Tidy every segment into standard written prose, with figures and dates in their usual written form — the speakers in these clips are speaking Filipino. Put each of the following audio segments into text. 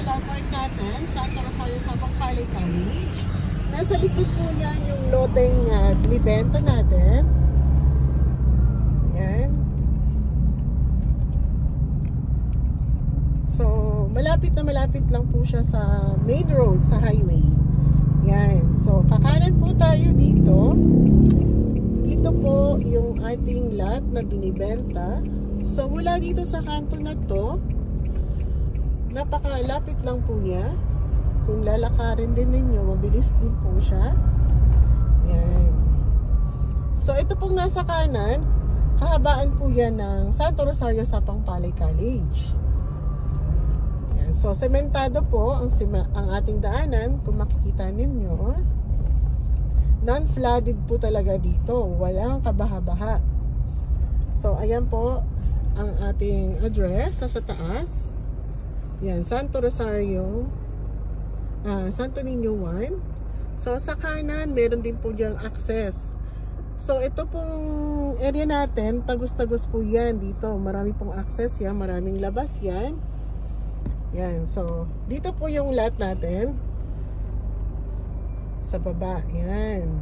landmark natin, Santa Rosario Sabang Valley College. Nasa likod po niyan yung loteng binibenta natin. Yan. So, malapit na malapit lang po siya sa main road, sa highway. Yan. So, kakanan po tayo dito. Dito po yung ating lot na binibenta. So, mula dito sa kanto na to, napakalapit lang po niya. Kung lalakarin din ninyo, mabilis din po siya. Yan. So, ito pong nasa kanan, kahabaan po yan ng Santa Rosario Sapang Palay College. Yan. So, sementado po ang ating daanan. Kung makikita ninyo, non-flooded po talaga dito. Walang kabaha-baha. So, ayan po ang ating address sa taas. Yan, Santo Rosario, Santo Niño 1. So, sa kanan, meron din po diyang access. So, ito pong area natin, tagus-tagus po yan dito. Marami pong access yan, maraming labas yan. Yan, so, dito po yung lot natin. Sa baba, yan.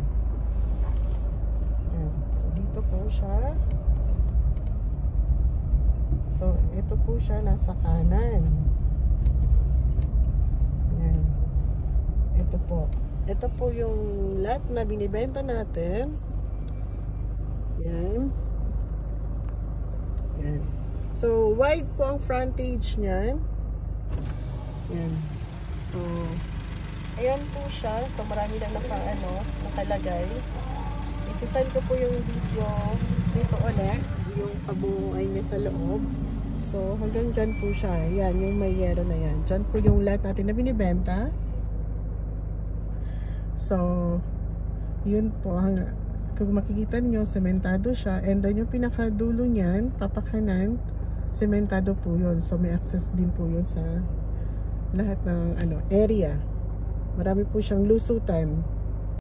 Yan. So, dito po siya. So, ito po siya nasa kanan. Yan. Ito po. Ito po yung lot na binibenta natin. Yan. Yan. So, wide po ang frontage niyan. Yan. So, ayan po siya. So, marami lang nakalagay. Isisend ko po yung video dito ulit. Yung pabuhay niya sa loob. So, hanggang dyan po siya. Yan, yung may yero na yan. Dyan po yung lot natin na binibenta. So, yun po. Kung makikita nyo, sementado siya. And then yung pinakadulo niyan, papakanan, sementado po yun. So, may access din po yun sa lahat ng area. Marami po siyang lusutan.